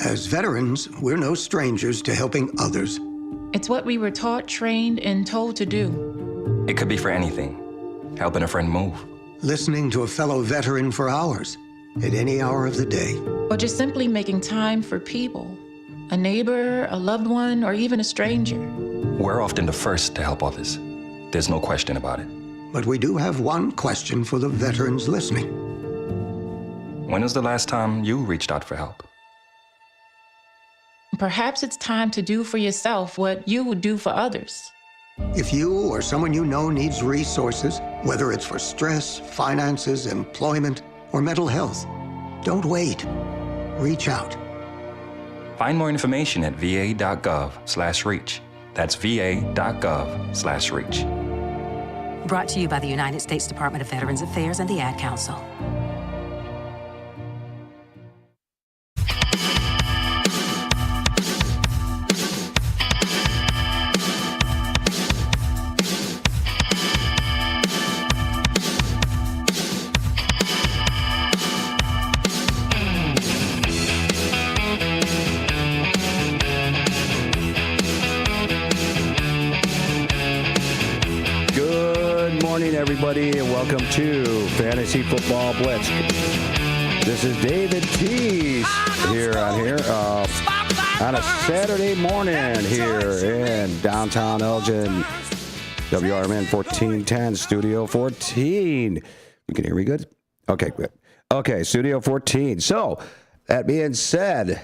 As veterans, we're no strangers to helping others. It's what we were taught, trained, and told to do. It could be for anything. Helping a friend move. Listening to a fellow veteran for hours, at any hour of the day. Or just simply making time for people. A neighbor, a loved one, or even a stranger. We're often the first to help others. There's no question about it. But we do have one question for the veterans listening. When was the last time you reached out for help? Perhaps it's time to do for yourself what you would do for others. If you or someone you know needs resources, whether it's for stress, finances, employment, or mental health, don't wait. Reach out. Find more information at va.gov/reach. That's va.gov/reach. Brought to you by the United States Department of Veterans Affairs and the Ad Council. Everybody, and welcome to Fantasy Football Blitz. This is David Tease here on a Saturday morning here in downtown Elgin, WRMN 1410, Studio 14. You can hear me good? Okay, good. Okay, Studio 14. So, that being said,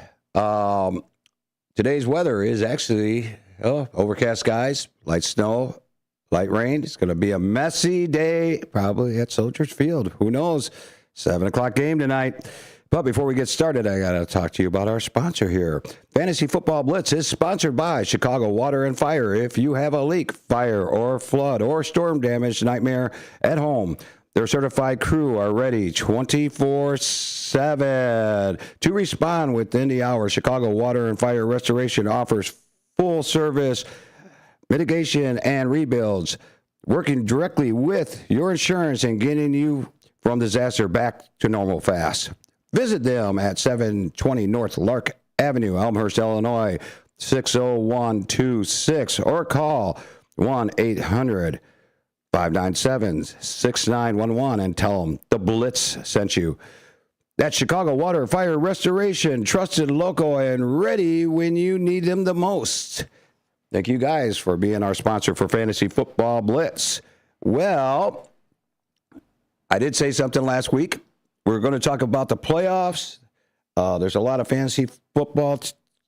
today's weather is actually overcast skies, light snow, light rain. It's going to be a messy day, probably at Soldiers Field. Who knows? 7 o'clock game tonight. But before we get started, I got to talk to you about our sponsor here. Fantasy Football Blitz is sponsored by Chicago Water and Fire. If you have a leak, fire, or flood, or storm damage nightmare at home, their certified crew are ready 24/7 to respond within the hour. Chicago Water and Fire Restoration offers full service mitigation and rebuilds, working directly with your insurance and getting you from disaster back to normal fast. Visit them at 720 North Lark Avenue, Elmhurst, Illinois, 60126, or call 1-800-597-6911 and tell them the Blitz sent you. That's Chicago Water and Fire Restoration, trusted, local, and ready when you need them the most. Thank you guys for being our sponsor for Fantasy Football Blitz. Well, I did say something last week. We're going to talk about the playoffs. There's a lot of fantasy football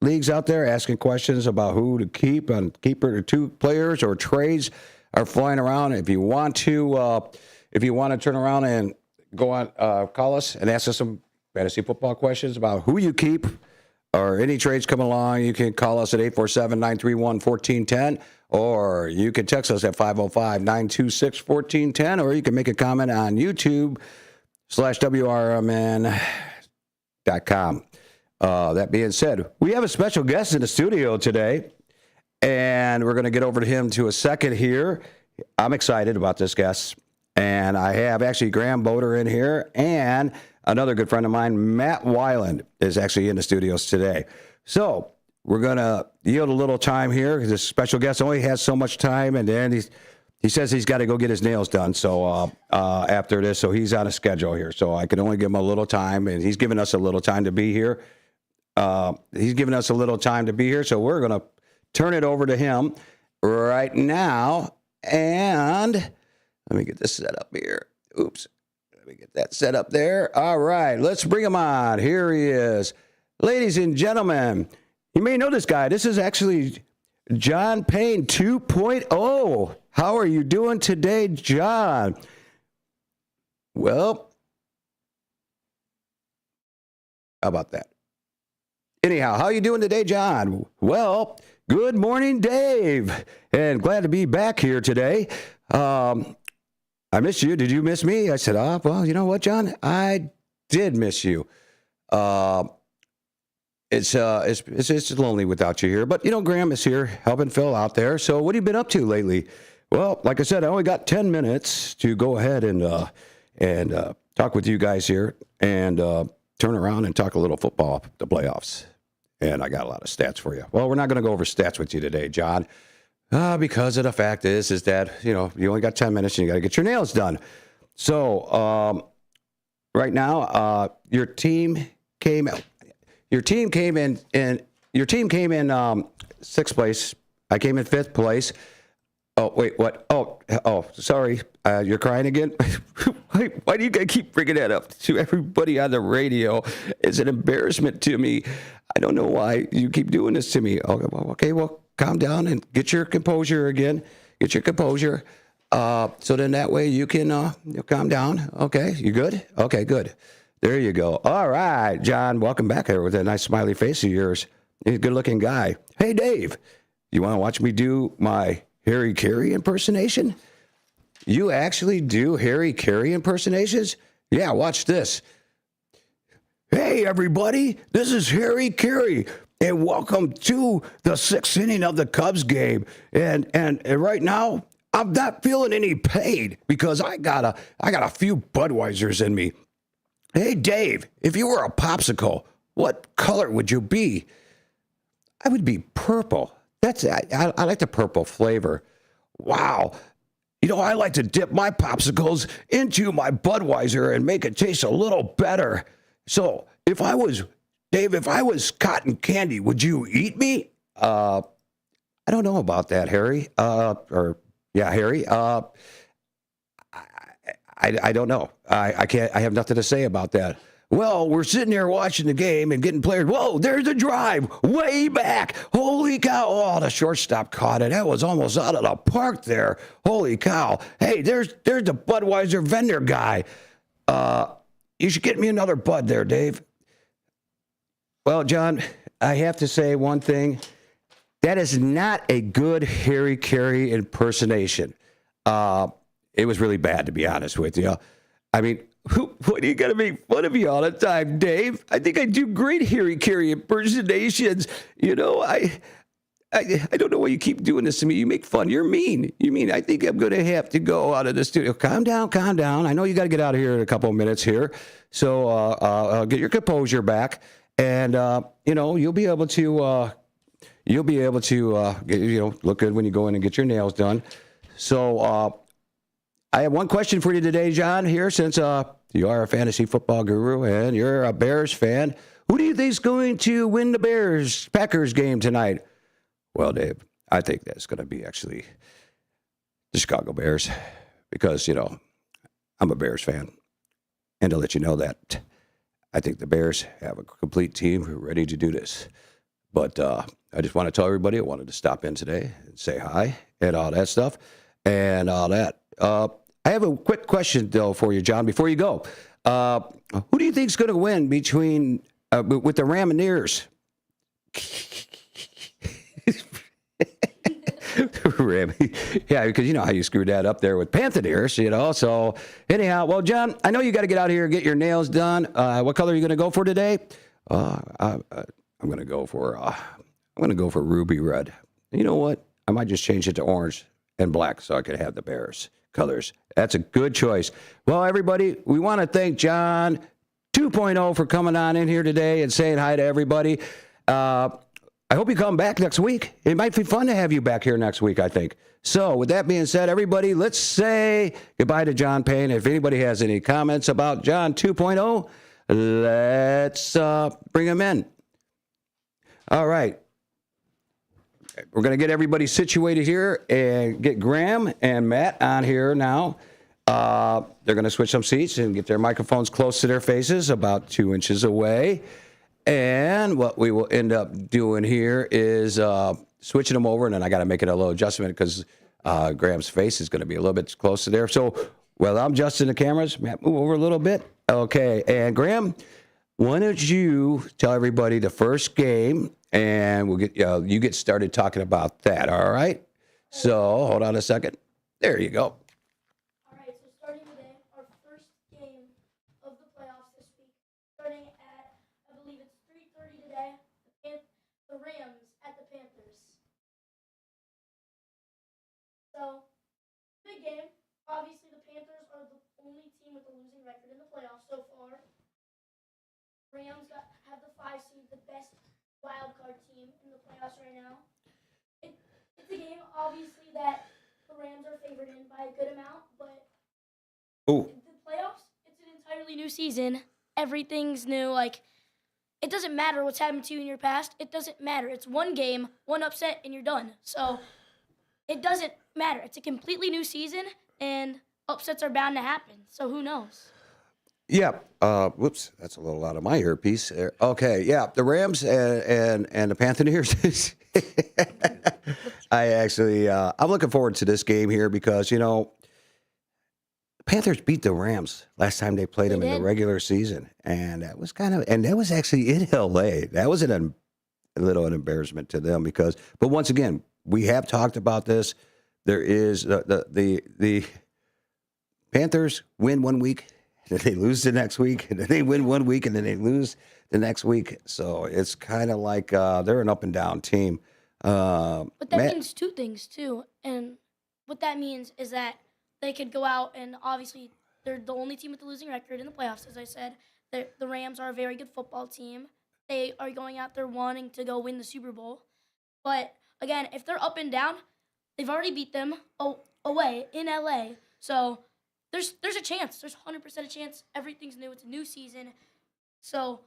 leagues out there asking questions about who to keep and keeper or two players or trades are flying around. If you want to turn around and go on, call us and ask us some fantasy football questions about who you keep or any trades coming along, you can call us at 847-931-1410, or you can text us at 505-926-1410, or you can make a comment on YouTube/WRMN.com. That being said, we have a special guest in the studio today, and we're going to get over to him to a second here. I'm excited about this guest, and I have actually Graham Boder in here, and another good friend of mine, Matt Weiland, is actually in the studios today. So we're going to yield a little time here. This special guest only has so much time, and then he says he's got to go get his nails done. So after this, so he's on a schedule here. So I can only give him a little time, and he's given us a little time to be here. So we're going to turn it over to him right now. And let me get this set up here. Oops. Let me get that set up there. All right, let's bring him on. Here he is. Ladies and gentlemen, you may know this guy. This is actually John Payne 2.0. How are you doing today, John? Well, how about that? Anyhow, how are you doing today, John? Well, good morning, Dave. And glad to be back here today. I missed you. Did you miss me? I said, well, you know what, John? I did miss you. It's lonely without you here. But, Graham is here helping Phil out there. So what have you been up to lately? Well, like I said, I only got 10 minutes to go ahead and talk with you guys here. And turn around and talk a little football, the playoffs. And I got a lot of stats for you. Well, we're not going to go over stats with you today, John, because of the fact is that, you only got 10 minutes and you got to get your nails done. So right now, your team came in sixth place. I came in fifth place. Oh, wait, what? Oh, sorry. You're crying again? Why do you guys keep bringing that up to everybody on the radio? It's an embarrassment to me. I don't know why you keep doing this to me. Okay, well, calm down and get your composure again. Get your composure. So then that way you can you'll calm down. Okay, you good? Okay, good. There you go. All right, John, welcome back here with that nice smiley face of yours. He's a good-looking guy. Hey, Dave, you want to watch me do my Harry Carey impersonation? You actually do Harry Carey impersonations? Yeah, watch this. Hey, everybody, this is Harry Carey, and welcome to the sixth inning of the Cubs game. And right now, I'm not feeling any pain because I got a few Budweisers in me. Hey, Dave, if you were a popsicle, what color would you be? I would be purple. I like the purple flavor. Wow. I like to dip my popsicles into my Budweiser and make it taste a little better. So if I was cotton candy, would you eat me? I don't know about that, Harry. Harry. I don't know. I can't. I have nothing to say about that. Well, we're sitting there watching the game and getting players. Whoa, there's a drive way back. Holy cow. Oh, the shortstop caught it. That was almost out of the park there. Holy cow. Hey, there's the Budweiser vendor guy. You should get me another Bud there, Dave. Well, John, I have to say one thing. That is not a good Harry Carey impersonation. It was really bad, to be honest with you. I mean, what are you going to make fun of me all the time, Dave? I think I do great Harry Carey impersonations. I don't know why you keep doing this to me. You make fun. You're mean. I think I'm going to have to go out of the studio. Calm down. I know you got to get out of here in a couple of minutes here. So get your composure back, and you'll be able to look good when you go in and get your nails done. So I have one question for you today, John, here, since you are a fantasy football guru and you're a Bears fan. Who do you think is going to win the Bears-Packers game tonight? Well, Dave, I think that's going to be actually the Chicago Bears because, I'm a Bears fan. And to let you know that I think the Bears have a complete team ready to do this. But I just want to tell everybody I wanted to stop in today and say hi and all that stuff and all that. I have a quick question, though, for you, John, before you go. Who do you think is going to win between with the Ramineers? Yeah, because you know how you screwed that up there with Panthers, So anyhow, well, John, I know you got to get out here and get your nails done. What color are you going to go for today? I'm going to go for ruby red. You know what? I might just change it to orange and black so I could have the Bears colors. That's a good choice. Well, everybody, we want to thank John 2.0 for coming on in here today and saying hi to everybody. I hope you come back next week. It might be fun to have you back here next week, I think. So with that being said, everybody, let's say goodbye to John Payne. If anybody has any comments about John 2.0, let's bring him in. All right. We're going to get everybody situated here and get Graham and Matt on here now. They're going to switch some seats and get their microphones close to their faces, about 2 inches away. And what we will end up doing here is switching them over, and then I got to make it a little adjustment because Graham's face is going to be a little bit close to there. So, I'm adjusting the cameras. Matt, move over a little bit. Okay, and Graham, why don't you tell everybody the first game, and we'll get you get started talking about that. All right. So hold on a second. There you go. All right. So starting today, our first game of the playoffs this week, starting at I believe it's 3:30 today. The Rams at the Panthers. So big game. Obviously, the Panthers are the only team with a losing record in the playoffs so far. Rams have the 5 seed, the best wild card team in the playoffs right now. It's a game, obviously, that the Rams are favored in by a good amount, but Oh, the playoffs, it's an entirely new season. Everything's new. Like, it doesn't matter what's happened to you in your past. It doesn't matter. It's one game, one upset, and you're done. So it doesn't matter. It's a completely new season, and upsets are bound to happen. So who knows? yeah. Whoops, that's a little out of my earpiece there. Okay, yeah, the Rams and the Panthers. I actually, I'm looking forward to this game here because, Panthers beat the Rams last time they played them in the regular season, and that was that was actually in L.A. That was a little an embarrassment to them but once again, we have talked about this. There is the Panthers win one week, then they lose the next week, and then they win one week, and then they lose the next week. So it's kind of like they're an up and down team. But that means two things too, and what that means is that they could go out and obviously they're the only team with the losing record in the playoffs. As I said, the Rams are a very good football team. They are going out there wanting to go win the Super Bowl. But again, if they're up and down, they've already beat them away in LA. So there's a chance. There's 100% a chance. Everything's new. It's a new season. So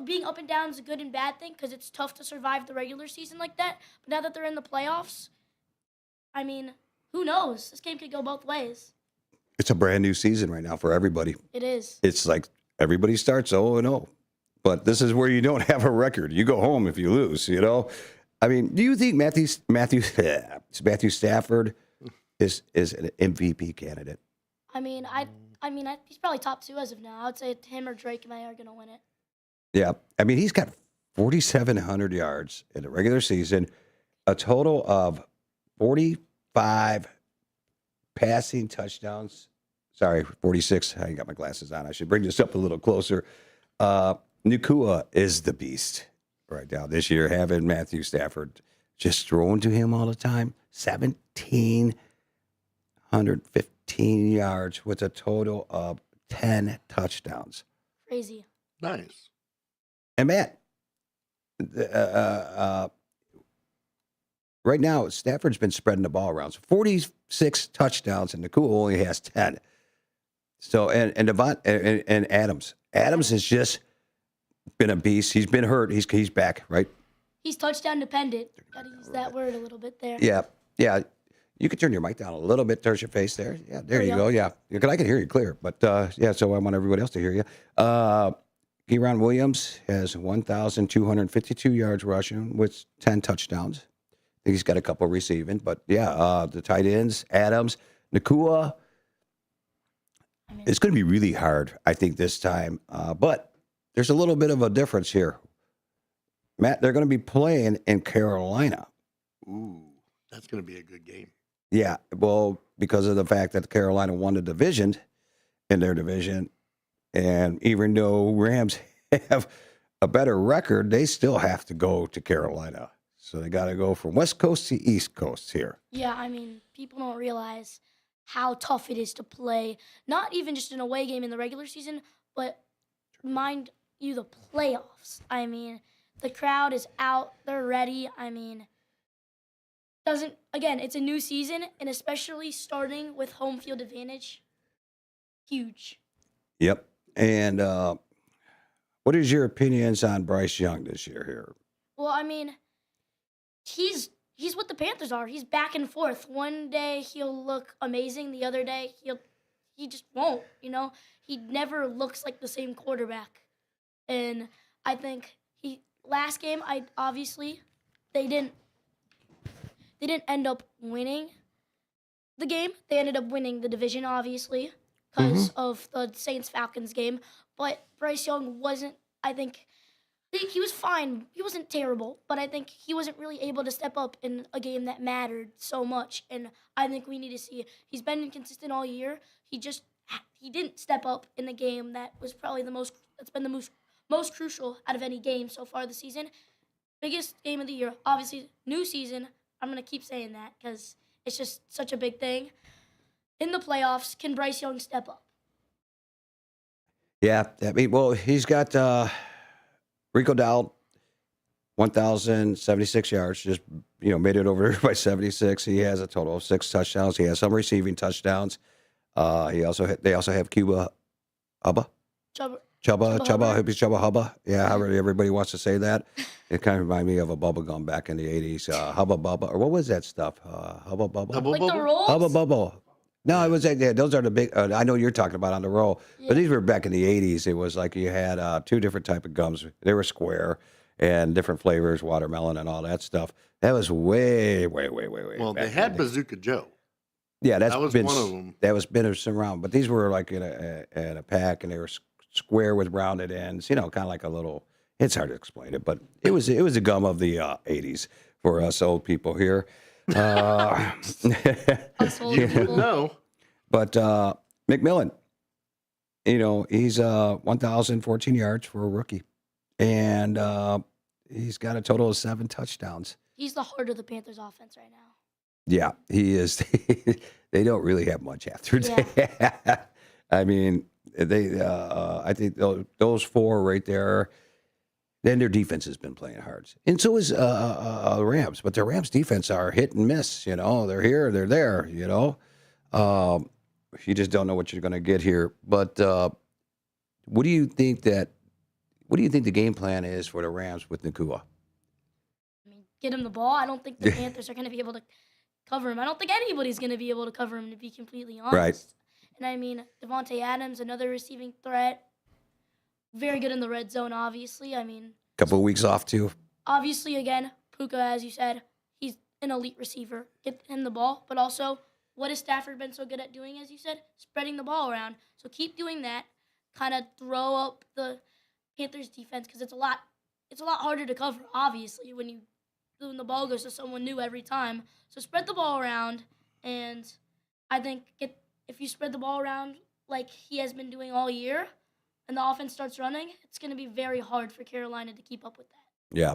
being up and down is a good and bad thing because it's tough to survive the regular season like that. But now that they're in the playoffs, I mean, who knows? This game could go both ways. It's a brand new season right now for everybody. It is. It's like everybody starts 0-0. But this is where you don't have a record. You go home if you lose, I mean, do you think Matthew Stafford is an MVP candidate? I mean, he's probably top 2 as of now. I would say him or Drake May are going to win it. Yeah. I mean, he's got 4,700 yards in the regular season, a total of 45 passing touchdowns. Sorry, 46. I got my glasses on. I should bring this up a little closer. Nakua is the beast right now this year, having Matthew Stafford just throwing to him all the time. 1,715 yards with a total of 10 touchdowns. Crazy. Nice. And Matt, right now, Stafford's been spreading the ball around. So 46 touchdowns, and Nakua only has 10. So, and Adams. Adams has just been a beast. He's been hurt. He's back, right? He's touchdown dependent. Got to use that word a little bit there. Yeah. You could turn your mic down a little bit towards your face there. Yeah, there you go. Yeah, because I can hear you clear. But so I want everybody else to hear you. Kieran Williams has 1,252 yards rushing with 10 touchdowns. I think he's got a couple receiving. But the tight ends, Adams, Nakua. It's going to be really hard, I think, this time. But there's a little bit of a difference here. Matt, they're going to be playing in Carolina. Ooh, that's going to be a good game. Yeah, well, because of the fact that Carolina won the division in their division, and even though Rams have a better record, they still have to go to Carolina. So they got to go from West Coast to East Coast here. Yeah, I mean, people don't realize how tough it is to play, not even just an away game in the regular season, but mind you, the playoffs. I mean, the crowd is out. They're ready. I mean, it's a new season, and especially starting with home field advantage, huge. Yep. And what is your opinions on Bryce Young this year here? Well, I mean, he's what the Panthers are. He's back and forth. One day he'll look amazing. The other day he just won't. He never looks like the same quarterback. And I think last game they didn't end up winning the game. They ended up winning the division, obviously, because of the Saints-Falcons game. But Bryce Young wasn't, I think he was fine. He wasn't terrible, but I think he wasn't really able to step up in a game that mattered so much. And I think we need to see, he's been inconsistent all year. He didn't step up in the game that was probably that's been the most crucial out of any game so far this season. Biggest game of the year. Obviously, new season. I'm going to keep saying that because it's just such a big thing. In the playoffs, can Bryce Young step up? Yeah, I mean, well, he's got Rico Dowd, 1,076 yards, just, made it over by 76. He has a total of 6 touchdowns. He has some receiving touchdowns. They also have Cuba Hubba. Chubba Hubba. Yeah, however everybody wants to say that. It kind of reminds me of a bubble gum back in the 80s. Hubba Bubba, or what was that stuff? Hubba Bubba? Like the rolls? Hubba Bubba. No, it was those are the big. I know you're talking about on the roll, but these were back in the '80s. It was like you had 2 different type of gums. They were square and different flavors, watermelon and all that stuff. That was way. Well, back they had in the- Bazooka Joe. Yeah, That was one of them. That was been around, but these were like in a pack, and they were square with rounded ends. Kind of like a little. It's hard to explain it, but it was a gum of the '80s for us old people here. Us old You people. would know. But McMillan, he's 1,014 yards for a rookie, and he's got a total of 7 touchdowns. He's the heart of the Panthers offense right now. Yeah, he is. They don't really have much after that. I mean, I think those 4 right there. Then their defense has been playing hard, and so is Rams. But the Rams' defense are hit and miss. They're here, they're there. You just don't know what you're going to get here. But what do you think the game plan is for the Rams with Nakua? I mean, get him the ball. I don't think the Panthers are going to be able to cover him. I don't think anybody's going to be able to cover him, to be completely honest. Right. And I mean, Devontae Adams, another receiving threat. Very good in the red zone, obviously. I mean, Couple of weeks off too. obviously, again, Puka, as you said, he's an elite receiver. Get him the ball. But also, what has Stafford been so good at doing, as you said? Spreading the ball around. So keep doing that. Kind of throw up the Panthers defense, because it's a lot harder to cover, obviously, when the ball goes to someone new every time. So spread the ball around, and I think if you spread the ball around like he has been doing all year, and the offense starts running, it's going to be very hard for Carolina to keep up with that. Yeah.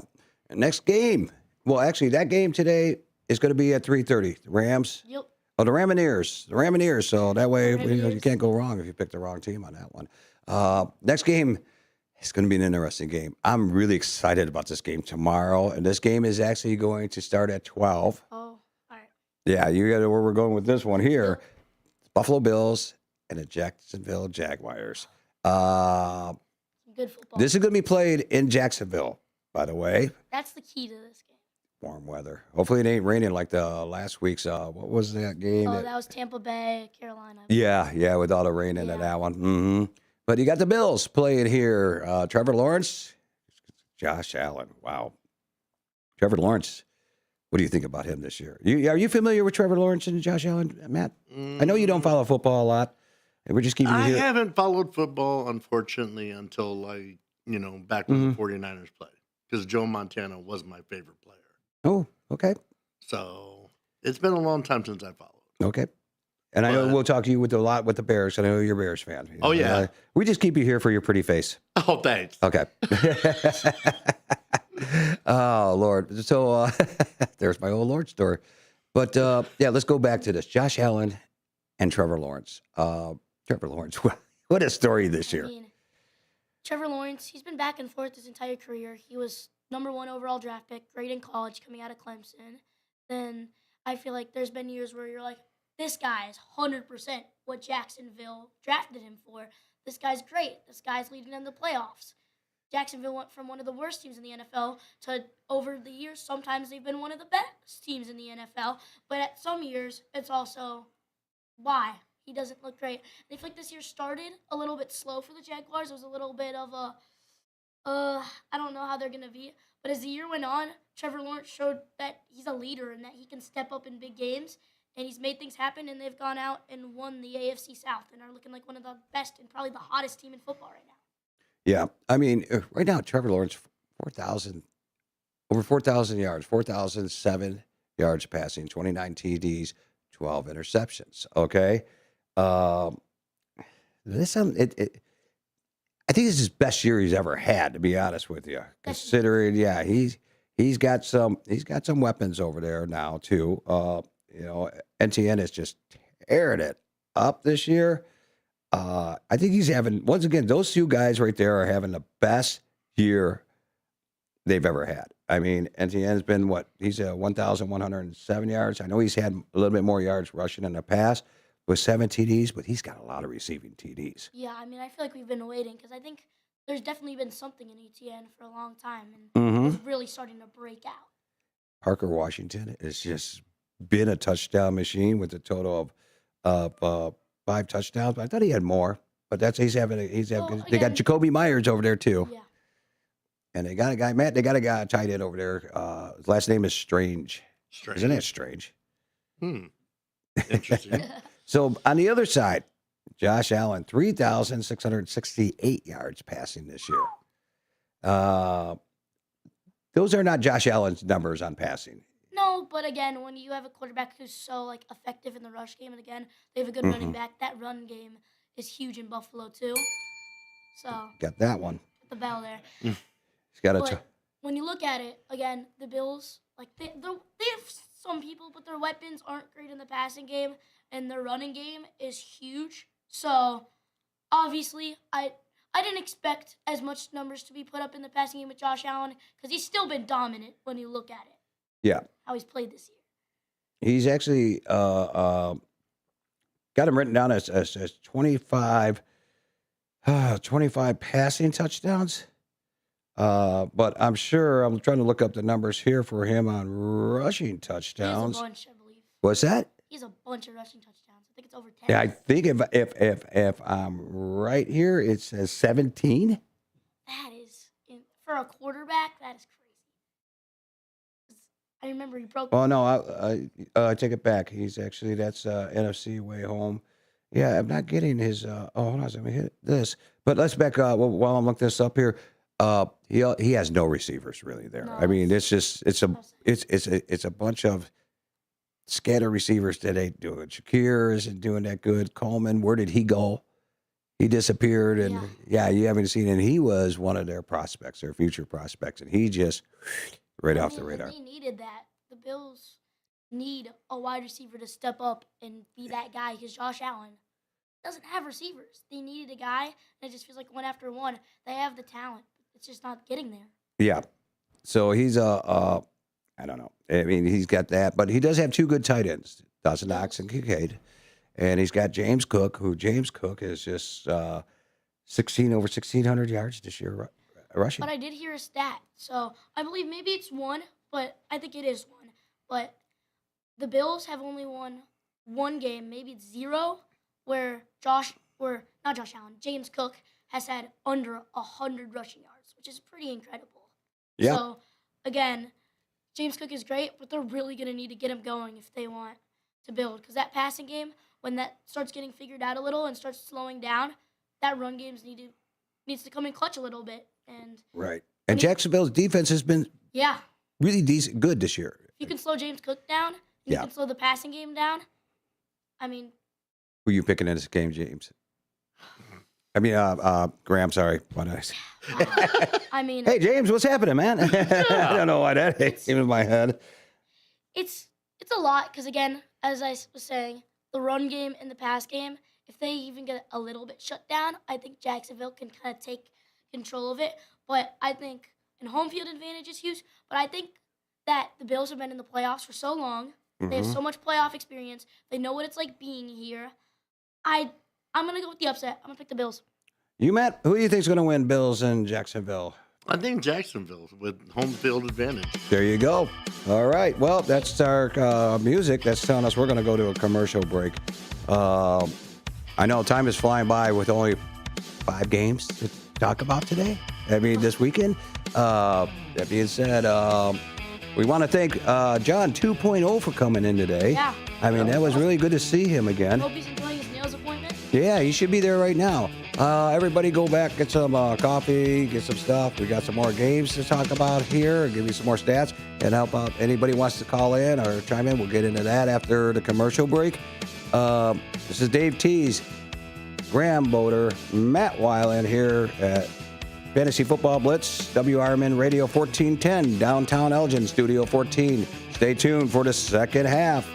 And next game. Well, actually, that game today is going to be at 3:30. The Rams. Yep. Oh, the Ramineers. The Ramineers. So that way, you Ramineers. can't go wrong if you pick the wrong team on that one. Next game is going to be an interesting game. I'm really excited about this game tomorrow. And this game is actually going to start at 12. Oh, all right. Yeah, you got where we're going with this one here. Buffalo Bills and the Jacksonville Jaguars. Good football. This is going to be played in Jacksonville, by the way. That's the key to this game. Warm weather. Hopefully it ain't raining like the last week's. What was that game? Oh, that was Tampa Bay, Carolina. Yeah, with all the rain into that one. Mm-hmm. But you got the Bills playing here. Trevor Lawrence, Josh Allen. Wow. Trevor Lawrence. What do you think about him this year? Are you familiar with Trevor Lawrence and Josh Allen, Matt? I know you don't follow football a lot. And we're just keeping you I here. haven't followed football, unfortunately, until back when the 49ers played, because Joe Montana was my favorite player. Oh, okay. So it's been a long time since I followed. Okay. And I know But- we'll talk to you a lot with the Bears. I know you're a Bears fan. Oh, yeah. We just keep you here for your pretty face. Oh, thanks. Okay. Oh, Lord. So there's my old Lord story. But, let's go back to this. Josh Allen and Trevor Lawrence. Trevor Lawrence, what a story this year. I mean, Trevor Lawrence, he's been back and forth his entire career. He was #1 overall draft pick, great in college, coming out of Clemson. Then I feel like there's been years where you're like, this guy is 100% what Jacksonville drafted him for. This guy's great. This guy's leading them to playoffs. Jacksonville went from one of the worst teams in the NFL to, over the years, sometimes they've been one of the best teams in the NFL. But at some years, it's also why he doesn't look great. I feel like this year started a little bit slow for the Jaguars. It was a little bit of a, I don't know how they're going to be. But as the year went on, Trevor Lawrence showed that he's a leader and that he can step up in big games. And he's made things happen, and they've gone out and won the AFC South and are looking like one of the best and probably the hottest team in football right now. Yeah. I mean, right now, Trevor Lawrence, over 4,000 yards, 4,007 yards passing, 29 TDs, 12 interceptions. Okay. I think this is his best year he's ever had, to be honest with you. Considering, he's got some weapons over there now too. NTN is just tearing it up this year. I think he's having, once again, those two guys right there are having the best year they've ever had. I mean, Etienne's been he's at 1,107 yards. I know he's had a little bit more yards rushing in the past with 7 TDs, but he's got a lot of receiving TDs. Yeah, I mean, I feel like we've been waiting because I think there's definitely been something in Etienne for a long time, and it's really starting to break out. Parker Washington has just been a touchdown machine with a total of 5 touchdowns. I thought he had more, but they got Jacoby Myers over there too. Yeah. And they got a guy, Matt, they got a guy tight end over there. His last name is Strange. Isn't that strange? Interesting. So on the other side, Josh Allen, 3,668 yards passing this year. Those are not Josh Allen's numbers on passing. No, but again, when you have a quarterback who's so effective in the rush game, and again, they have a good running back, that run game is huge in Buffalo too. So Got that one. the bell there. He's got But when you look at it, again, the Bills, they have some people, but their weapons aren't great in the passing game, and their running game is huge. So, obviously, I didn't expect as much numbers to be put up in the passing game with Josh Allen because he's still been dominant when you look at it. Yeah. How he's played this year. He's actually got him written down as 25 passing touchdowns. But I'm trying to look up the numbers here for him on rushing touchdowns. He has a bunch, I believe. What's that? He has a bunch of rushing touchdowns. I think it's over 10. Yeah, I think if I'm right here, it says 17. That is, for a quarterback, that is crazy. 'Cause I remember he broke. Oh no, I take it back. He's actually that's NFC way home. Yeah, I'm not getting his. Hold on, let me hit this. But let's back up while I'm looking this up here. He has no receivers really there. No, I mean, it's a bunch of scatter receivers that ain't doing. Shakir isn't doing that good. Coleman, where did he go? He disappeared, and yeah, you haven't seen it. He was one of their prospects, their future prospects, and he just off the radar. They needed that. The Bills need a wide receiver to step up and be that guy because Josh Allen doesn't have receivers. They needed a guy, and it just feels like one after one. They have the talent. It's just not getting there. Yeah. So he's I don't know. I mean, he's got that, but he does have 2 good tight ends, Dawson Knox and Kincaid. And he's got James Cook, who is just over 1,600 yards this year rushing. But I did hear a stat. So I believe maybe it's 1, but I think it is 1. But the Bills have only won 1 game, maybe it's 0, where James Cook has had under 100 rushing yards, which is pretty incredible. Yeah. So, again, James Cook is great, but they're really going to need to get him going if they want to build. Because that passing game, when that starts getting figured out a little and starts slowing down, that run game needs to come in clutch a little bit. And right. And Jacksonville's defense has been really good this year. If you can slow James Cook down, you can slow the passing game down. I mean, who are you picking in this game, James? I mean, Graham, sorry. What did I say? I mean, hey, James, what's happening, man? I don't know why that came in my head. It's a lot because, again, as I was saying, the run game and the pass game, if they even get a little bit shut down, I think Jacksonville can kind of take control of it. But I think an home field advantage is huge. But I think that the Bills have been in the playoffs for so long. They have so much playoff experience. They know what it's like being here. I'm going to go with the upset. I'm going to pick the Bills. You, Matt, who do you think is going to win, Bills and Jacksonville? I think Jacksonville with home field advantage. There you go. All right. Well, that's our music. That's telling us we're going to go to a commercial break. I know time is flying by with only 5 games to talk about today. I mean, this weekend. That being said, we want to thank John 2.0 for coming in today. Yeah. I mean, that was really good to see him again. Hope he's enjoying his nails appointment. Yeah, he should be there right now. Everybody go back, get some coffee, get some stuff. We got some more games to talk about here, give you some more stats, and help out. Anybody wants to call in or chime in, we'll get into that after the commercial break. This is Dave Tees, Graham Boder, Matt Weiland here at Fantasy Football Blitz, WRMN Radio 1410, downtown Elgin, Studio 14. Stay tuned for the second half.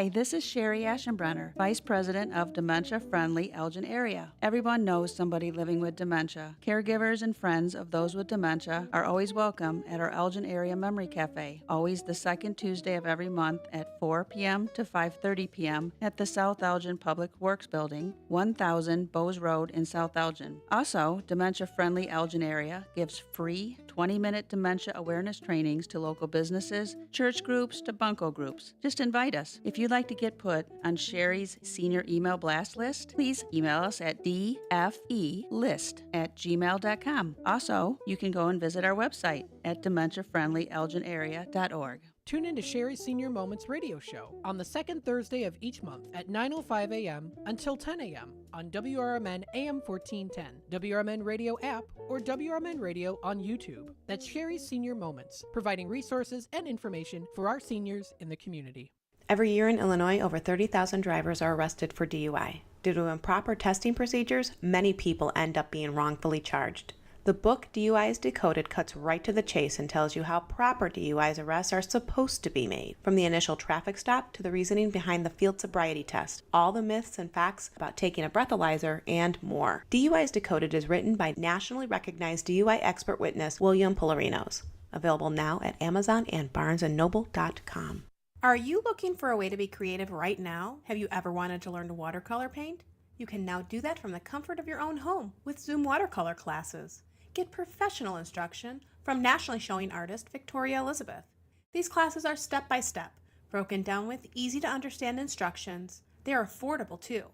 Hi, this is Sherry Aschenbrenner, Vice President of Dementia Friendly Elgin Area. Everyone knows somebody living with dementia. Caregivers and friends of those with dementia are always welcome at our Elgin Area Memory Cafe, always the second Tuesday of every month at 4 p.m. to 5:30 p.m. at the South Elgin Public Works Building, 1000 Bowes Road in South Elgin. Also, Dementia Friendly Elgin Area gives free 20-minute dementia awareness trainings to local businesses, church groups, to bunco groups. Just invite us. If you'd like to get put on Sherry's senior email blast list, please email us at dfelist@gmail.com. Also, you can go and visit our website at dementiafriendlyelginarea.org. Tune in to Sherry's Senior Moments radio show on the second Thursday of each month at 9:05 a.m. until 10 a.m. on WRMN AM 1410, WRMN Radio app, or WRMN Radio on YouTube. That's Sherry's Senior Moments, providing resources and information for our seniors in the community. Every year in Illinois, over 30,000 drivers are arrested for DUI. Due to improper testing procedures, many people end up being wrongfully charged. The book DUIs Decoded cuts right to the chase and tells you how proper DUIs arrests are supposed to be made, from the initial traffic stop to the reasoning behind the field sobriety test, all the myths and facts about taking a breathalyzer, and more. DUIs Decoded is written by nationally recognized DUI expert witness William Polarinos. Available now at Amazon and BarnesandNoble.com. Are you looking for a way to be creative right now? Have you ever wanted to learn to watercolor paint? You can now do that from the comfort of your own home with Zoom watercolor classes. Get professional instruction from nationally showing artist Victoria Elizabeth. These classes are step-by-step, broken down with easy-to-understand instructions. They are affordable, too,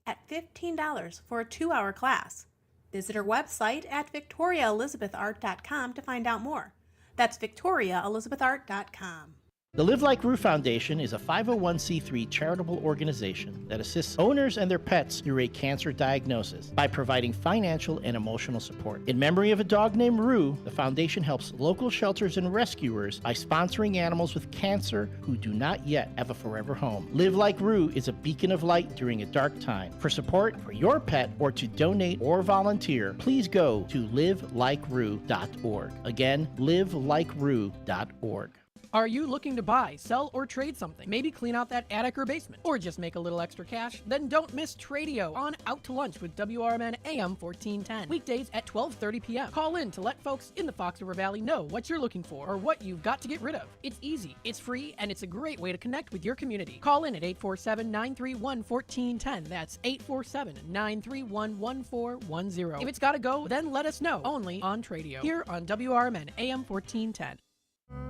at $15 for a 2-hour class. Visit her website at victoriaelizabethart.com to find out more. That's victoriaelizabethart.com. The Live Like Roo Foundation is a 501c3 charitable organization that assists owners and their pets through a cancer diagnosis by providing financial and emotional support. In memory of a dog named Roo, the foundation helps local shelters and rescuers by sponsoring animals with cancer who do not yet have a forever home. Live Like Roo is a beacon of light during a dark time. For support for your pet or to donate or volunteer, please go to livelikeRoo.org. Again, livelikeRoo.org. Are you looking to buy, sell, or trade something? Maybe clean out that attic or basement, or just make a little extra cash? Then don't miss Tradio on Out to Lunch with WRMN AM 1410. Weekdays at 12:30 p.m. Call in to let folks in the Fox River Valley know what you're looking for or what you've got to get rid of. It's easy, it's free, and it's a great way to connect with your community. Call in at 847-931-1410. That's 847-931-1410. If it's got to go, then let us know. Only on Tradio, here on WRMN AM 1410.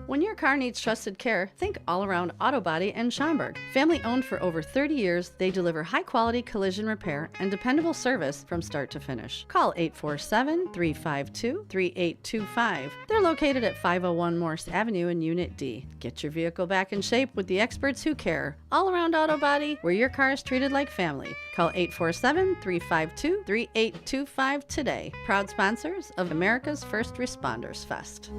When your car needs trusted care, think All Around Auto Body in Schaumburg. Family owned for over 30 years, they deliver high-quality collision repair and dependable service from start to finish. Call 847-352-3825. They're located at 501 Morse Avenue in Unit D. Get your vehicle back in shape with the experts who care. All Around Auto Body, where your car is treated like family. Call 847-352-3825 today. Proud sponsors of America's First Responders Fest.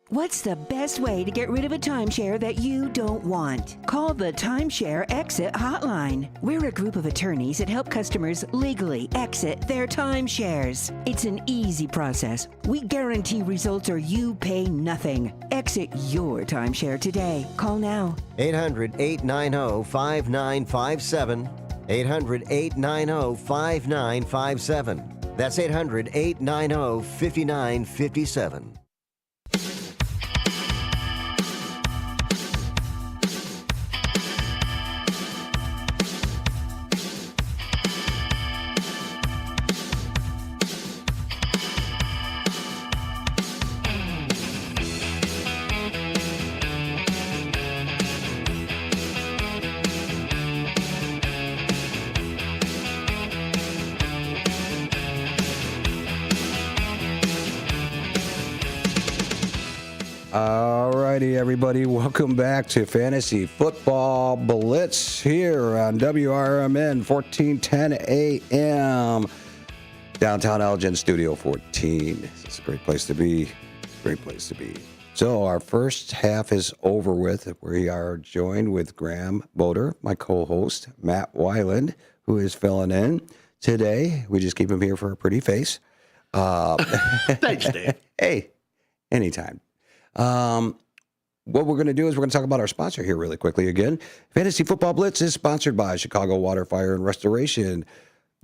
What's the best way to get rid of a timeshare that you don't want? Call the Timeshare Exit Hotline. We're a group of attorneys that help customers legally exit their timeshares. It's an easy process. We guarantee results or you pay nothing. Exit your timeshare today. Call now. 800-890-5957. 800-890-5957. That's 800-890-5957. Alrighty, everybody, welcome back to Fantasy Football Blitz here on WRMN 1410 AM, downtown Elgin, Studio 14. It's a great place to be. Great place to be. So our first half is over with. We are joined with Graham Boder, my co-host, Matt Weiland, who is filling in today. We just keep him here for a pretty face. Thanks, Dave. Hey, anytime. what we're going to do is we're going to talk about our sponsor here really quickly again. Fantasy Football Blitz is sponsored by Chicago Water, Fire, and Restoration.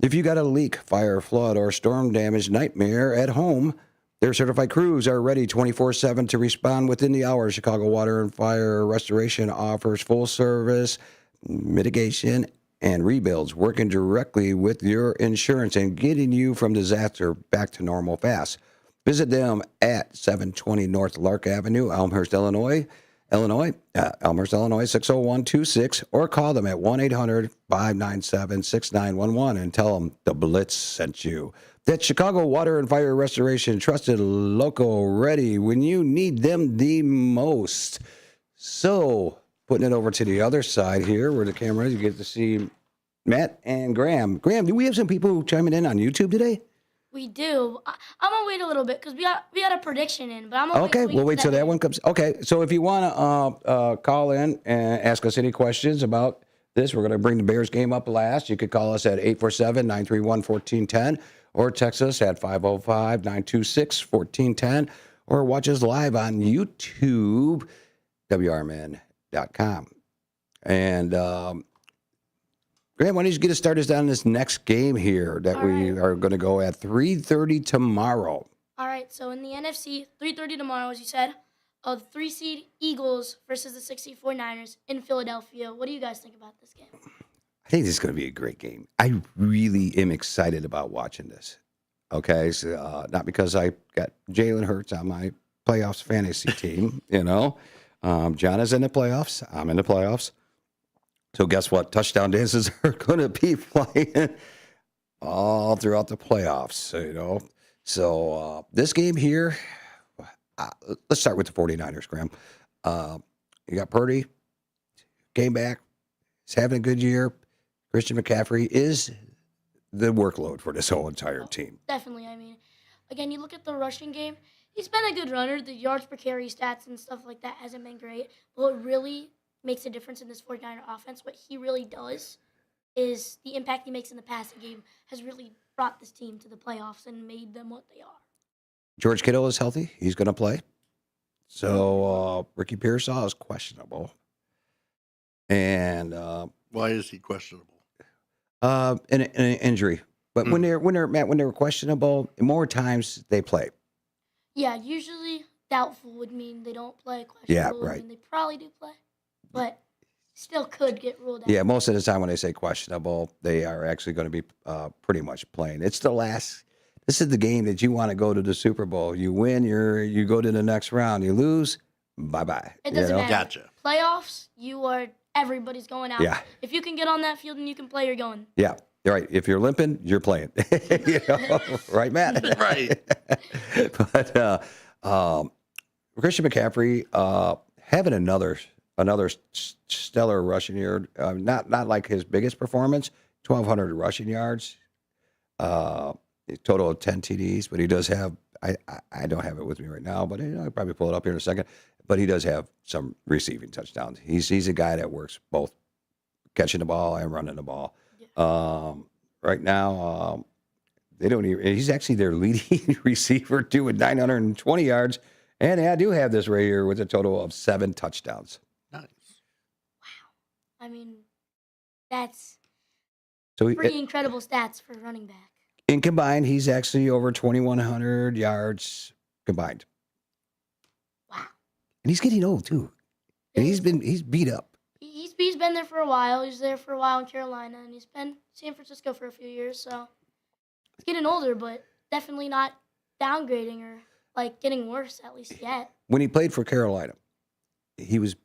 If you got a leak, fire, flood, or storm damage nightmare at home, their certified crews are ready 24/7 to respond within the hour. Chicago Water and Fire Restoration offers full service mitigation and rebuilds, working directly with your insurance and getting you from disaster back to normal fast. Visit them at 720 North Lark Avenue, Elmhurst, Illinois, Elmhurst, Illinois, 60126, or call them at 1-800-597-6911 and tell them the Blitz sent you. That's Chicago Water and Fire Restoration, trusted, local, ready when you need them the most. So, putting it over to the other side here where the camera is, you get to see Matt and Graham. Graham, do we have some people chiming in on YouTube today? We do. I'm gonna wait a little bit because we got a prediction in, but I'm gonna Okay, we'll wait till that one comes. Okay, so if you want to call in and ask us any questions about this, we're going to bring the Bears game up last. You could call us at 847-931-1410 or text us at 505-926-1410 or watch us live on YouTube, WRMN.com. And Graham, why don't you get us started on this next game here that we are going to go at 3:30 tomorrow. All right, so in the NFC, 3:30 tomorrow, as you said, the 3-seed Eagles versus the 6-seed 49ers in Philadelphia. What do you guys think about this game? I think this is going to be a great game. I really am excited about watching this. Okay, so, not because I got Jalen Hurts on my playoffs fantasy team, John is in the playoffs. I'm in the playoffs. So guess what? Touchdown dances are going to be flying all throughout the playoffs, So this game here, let's start with the 49ers, Graham. You got Purdy, came back, he's having a good year. Christian McCaffrey is the workload for this whole entire team. Definitely. I mean, again, you look at the rushing game, he's been a good runner. The yards per carry stats and stuff like that hasn't been great. But what really makes a difference in this 49er offense, what he really does is the impact he makes in the passing game has really brought this team to the playoffs and made them what they are. George Kittle is healthy. He's going to play. So Ricky Pearsall is questionable. And why is he questionable? An injury. But when they're questionable, more times they play. Yeah, usually doubtful would mean they don't play. Questionable would mean they probably do play. But still could get ruled out. Yeah, most of the time when they say questionable, they are actually going to be pretty much playing. It's the last. This is the game that you want to go to the Super Bowl. You win, you go to the next round. You lose, bye-bye. It doesn't matter. Gotcha. Playoffs, everybody's going out. Yeah. If you can get on that field and you can play, you're going. Yeah, you're right. If you're limping, you're playing. Right, Matt? Right. But Christian McCaffrey having another stellar rushing year. Not like his biggest performance, 1,200 rushing yards, total of 10 TDs. But he does have, I don't have it with me right now, but I'll probably pull it up here in a second. But he does have some receiving touchdowns. He's a guy that works both catching the ball and running the ball. Yeah. Right now, they don't even. He's actually their leading receiver too with 920 yards. And I do have this right here with a total of 7 touchdowns. Nice. Wow. I mean, that's So pretty incredible stats for a running back. In combined, he's actually over 2,100 yards combined. Wow. And he's getting old too. And he's beat up. He's been there for a while. He was there for a while in Carolina, and he's been in San Francisco for a few years. So he's getting older, but definitely not downgrading or getting worse, at least yet. When he played for Carolina, he was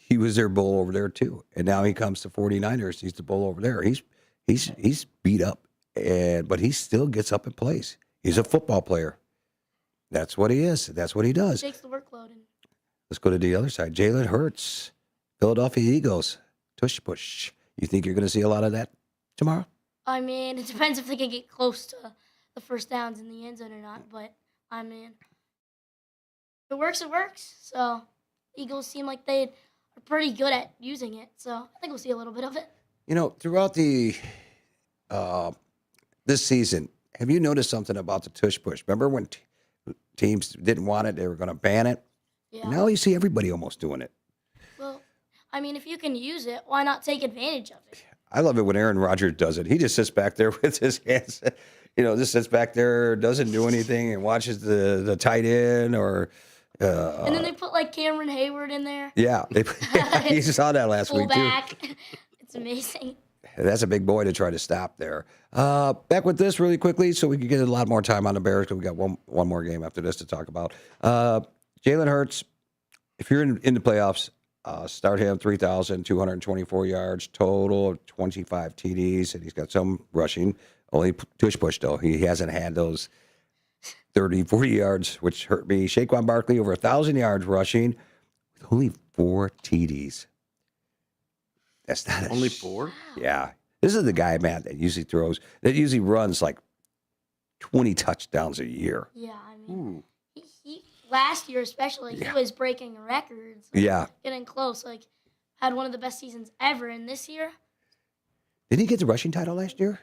their bull over there too. And now he comes to 49ers. He's the bull over there. He's beat up, but he still gets up and plays. He's a football player. That's what he is. That's what he does. He takes the workload. Let's go to the other side. Jalen Hurts, Philadelphia Eagles, tush push. You think you're going to see a lot of that tomorrow? I mean, it depends if they can get close to the first downs in the end zone or not. But I mean, if it works, it works. So Eagles seem like they are pretty good at using it. So I think we'll see a little bit of it. Throughout the this season, have you noticed something about the tush push? Remember when teams didn't want it, they were going to ban it? Yeah. Now you see everybody almost doing it. Well, I mean, if you can use it, why not take advantage of it? I love it when Aaron Rodgers does it. He just sits back there with his hands, just sits back there, doesn't do anything, and watches the tight end or. And then they put like Cameron Hayward in there. Yeah, you saw that last week too. Fullback. It's amazing. That's a big boy to try to stop there. Back with this really quickly so we can get a lot more time on the Bears because we got one more game after this to talk about. Jalen Hurts, if you're in the playoffs, start him 3,224 yards, total of 25 TDs, and he's got some rushing. Only push though. He hasn't had those 30, 40 yards, which hurt me. Saquon Barkley over 1,000 yards rushing with only 4 TDs. That's not only 4. Yeah, this is the guy, man, that usually runs like 20 touchdowns a year. Yeah, I mean, he last year especially, he was breaking records. Yeah, getting close. Like, had one of the best seasons ever. And this year, didn't he get the rushing title last year?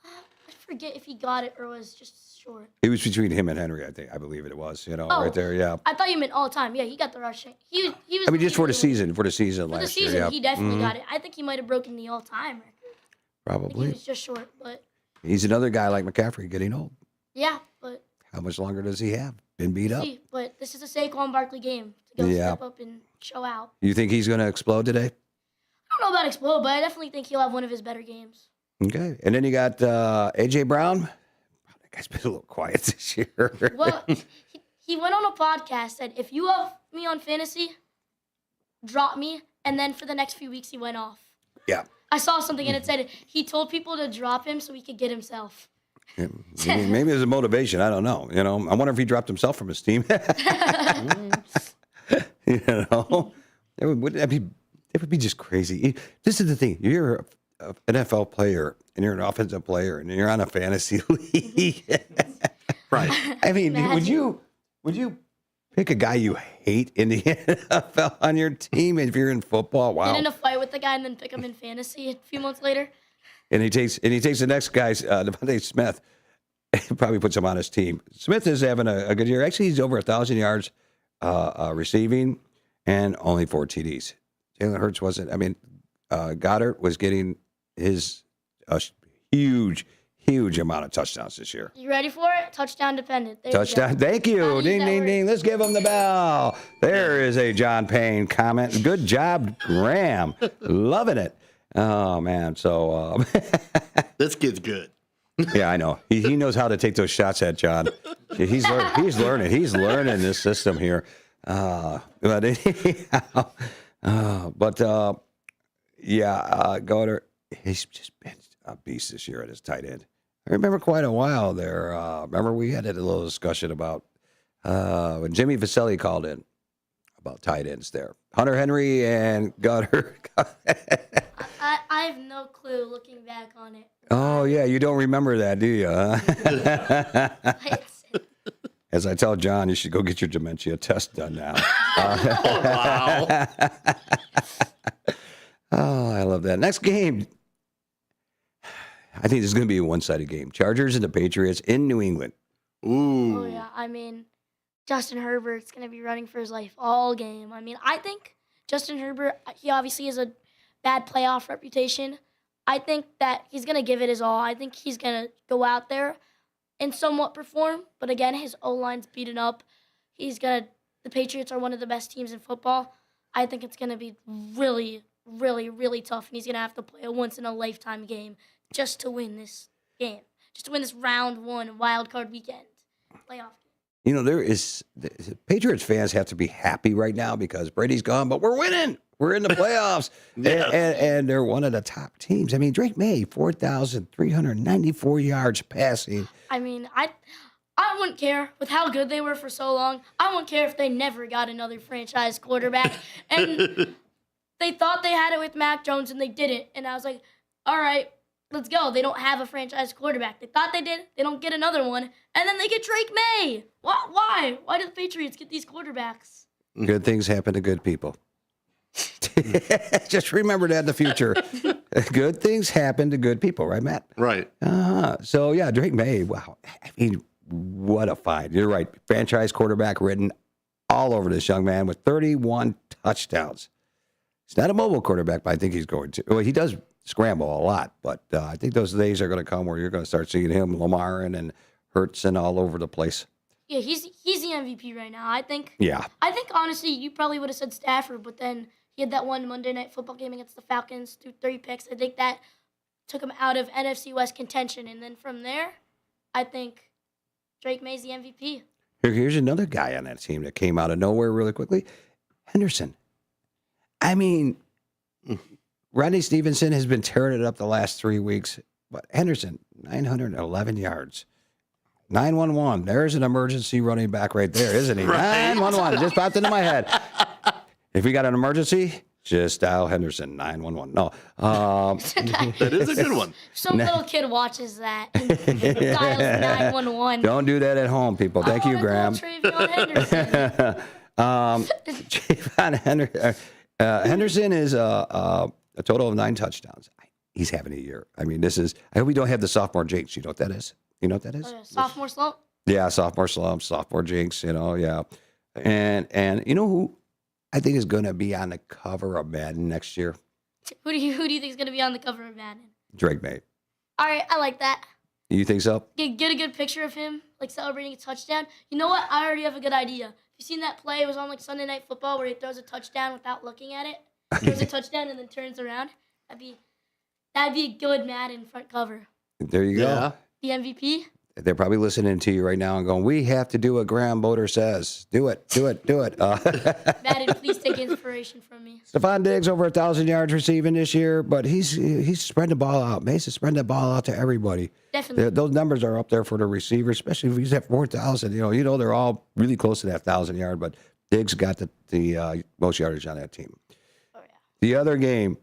I forget if he got it or was just short. It was between him and Henry, I believe it was. Right there. Yeah. I thought you meant all time. Yeah, he got the rushing. He was. I mean, just for the season. For the season For last the season, year. Yeah. he definitely got it. I think he might have broken the all-time record. I think Probably. he was just short, but He's another guy like McCaffrey getting old. yeah, but How much longer does he have? Been beat up. see, but this is a Saquon Barkley game to go Yeah. step up and show out. You think he's going to explode today? I don't know about explode, but I definitely think he'll have one of his better games. Okay. And then you got A.J. Brown. That guy's been a little quiet this year. Well, he went on a podcast, said, if you have me on fantasy, drop me. And then for the next few weeks, he went off. Yeah. I saw something and it said he told people to drop him so he could get himself. Yeah, maybe it's a motivation. I don't know. I wonder if he dropped himself from his team. Wouldn't that be? It would be just crazy. This is the thing. You're an NFL player and you're an offensive player and you're on a fantasy league. Right. I mean, would you pick a guy you hate in the NFL on your team if you're in football? Wow. Get in a fight with the guy and then pick him in fantasy a few months later. And he takes the next guy's Devontae Smith. Probably puts him on his team. Smith is having a good year. Actually, he's over 1,000 yards receiving and only 4 TDs. Jalen Hurts wasn't. I mean, Goddard was getting his huge amount of touchdowns this year. You ready for it? Touchdown dependent. There Touchdown. You go. Thank you. Ding, ding, ding. Let's give him the bell. There is a John Payne comment. Good job, Graham. Loving it. Oh, man. So this kid's good. Yeah, I know. He knows how to take those shots at John. He's learning. He's learning this system here. But anyhow, Goddard, he's just been a beast this year at his tight end. I remember quite a while there. Remember we had a little discussion about when Jimmy Vaselli called in about tight ends there. Hunter Henry and Goddard. I have no clue looking back on it. Oh, yeah. You don't remember that, do you? Huh? As I tell John, you should go get your dementia test done now. Oh, wow. Oh, I love that. Next game. I think this is going to be a one-sided game. Chargers and the Patriots in New England. Ooh. Oh, yeah. I mean, Justin Herbert's going to be running for his life all game. I mean, I think Justin Herbert, he obviously has a bad playoff reputation. I think that he's going to give it his all. I think he's going to go out there and somewhat perform. But again, his O-line's beaten up. The Patriots are one of the best teams in football. I think it's going to be really, really, really tough. And he's going to have to play a once-in-a-lifetime game just to win this game. Just to win this round one wild card weekend playoff game. The Patriots fans have to be happy right now because Brady's gone, but we're winning. We're in the playoffs, and they're one of the top teams. I mean, Drake May, 4,394 yards passing. I mean, I wouldn't care with how good they were for so long. I wouldn't care if they never got another franchise quarterback. And they thought they had it with Mac Jones, and they didn't. And I was like, all right, let's go. They don't have a franchise quarterback. They thought they did. They don't get another one. And then they get Drake May. Why? Why do the Patriots get these quarterbacks? Good things happen to good people. Just remember that in the future. Good things happen to good people, right, Matt? Right. So, yeah, Drake May, wow. I mean, what a find. You're right. Franchise quarterback ridden. all over this young man with 31 touchdowns. He's not a mobile quarterback, but I think he's going to. Well, he does scramble a lot, but I think those days are going to come where you're going to start seeing him, Lamar and Hurts and all over the place. Yeah, he's the MVP right now. I think. Yeah. I think honestly, you probably would have said Stafford, but then he had that one Monday Night Football game against the Falcons, threw 3 picks. I think that took him out of NFC West contention, and then from there, I think Drake May's the MVP. Here's another guy on that team that came out of nowhere really quickly, Henderson. I mean, Rodney Stevenson has been tearing it up the last 3 weeks, but Henderson, 911 yards. 911. There's an emergency running back right there, isn't he? Right. 911. It just popped into my head. If we got an emergency, just dial Henderson, 911. No. That is a good one. Some little kid watches that and dials 911. Don't do that at home, people. Thank you, Graham. Trayvon Henderson. Trayvon Henderson is a total of 9 touchdowns. He's having a year. I mean, I hope we don't have the sophomore jinx. You know what that is? You know what that is? Sophomore slump? Yeah, sophomore slump, sophomore jinx, yeah. And you know who I think is going to be on the cover of Madden next year? Who do you think is going to be on the cover of Madden? Drake May. All right, I like that. You think so? Get a good picture of him, like celebrating a touchdown. You know what? I already have a good idea. You seen that play? It was on like Sunday Night Football where he throws a touchdown without looking at it. Throws a touchdown and then turns around. That'd be a good Madden front cover. There you go. The MVP. They're probably listening to you right now and going, "We have to do what Graham Boder says. Do it. Madden, please take inspiration from me. Stephon Diggs over 1,000 yards receiving this year, but he's spreading the ball out. Mason's spreading the ball out to everybody. Definitely. Those numbers are up there for the receiver, especially if he's at 4,000. You know they're all really close to that 1,000 yard, but Diggs got the most yardage on that team. Oh yeah. The other game.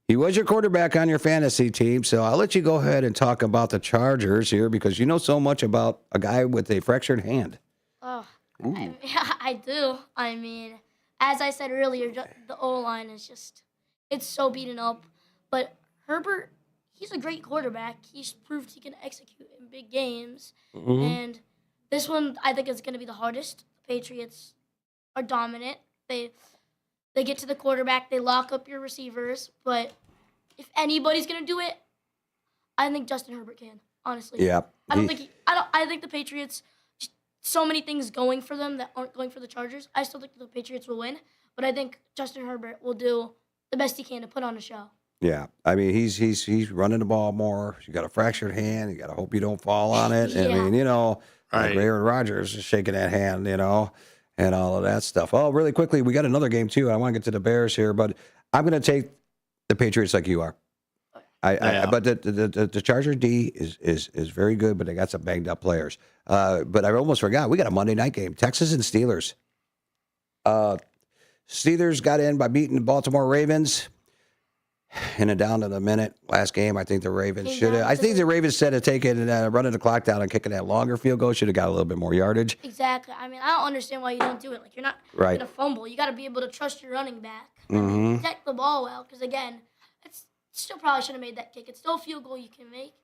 He was your quarterback on your fantasy team, so I'll let you go ahead and talk about the Chargers here because you know so much about a guy with a fractured hand. Oh, I do. I mean, as I said earlier, the O-line is it's so beaten up. But Herbert, he's a great quarterback. He's proved he can execute in big games. Mm-hmm. And this one, I think, is going to be the hardest. The Patriots are dominant. They get to the quarterback, they lock up your receivers, but if anybody's gonna do it, I think Justin Herbert can. Honestly, Yeah. I think the Patriots. So many things going for them that aren't going for the Chargers. I still think the Patriots will win, but I think Justin Herbert will do the best he can to put on a show. Yeah, I mean he's running the ball more. You got a fractured hand. You got to hope you don't fall on it. Yeah. I mean, like Right. Aaron Rodgers is shaking that hand, and all of that stuff. Oh, really quickly, we got another game too. I want to get to the Bears here, but I'm going to take the Patriots like you are. But the Chargers D is very good, but they got some banged up players. But I almost forgot we got a Monday night game: Texas and Steelers. Steelers got in by beating the Baltimore Ravens. In and down to the minute last game, I think the Ravens should have. I think the Ravens said to take it and running the clock down and kicking that longer field goal should have got a little bit more yardage. Exactly. I mean, I don't understand why you don't do it. Like, you're not Right. going to fumble. You got to be able to trust your running back. Mm-hmm. Protect the ball well, because again, it's still probably should have made that kick. It's still a field goal you can make.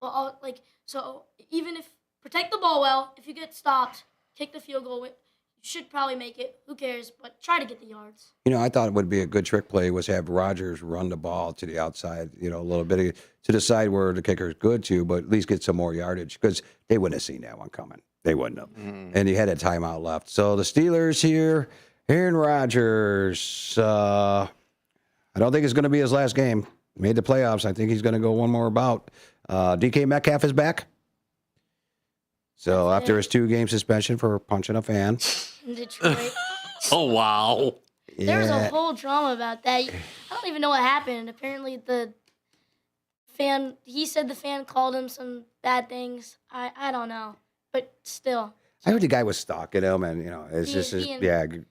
Well, so even if protect the ball well, if you get stopped, kick the field goal. You should probably make it. Who cares? But try to get the yards. I thought it would be a good trick play was have Rodgers run the ball to the outside, a little bit to the side where the kicker is good to, but at least get some more yardage because they wouldn't have seen that one coming. They wouldn't have. And he had a timeout left. So the Steelers here, Aaron Rodgers, I don't think it's going to be his last game. Made the playoffs. I think he's going to go one more bout. DK Metcalf is back. So after his 2-game suspension for punching a fan. In Detroit. Oh, wow. There was a whole drama about that. I don't even know what happened. Apparently he said the fan called him some bad things. I don't know. But still. I heard the guy was stalking him and, it's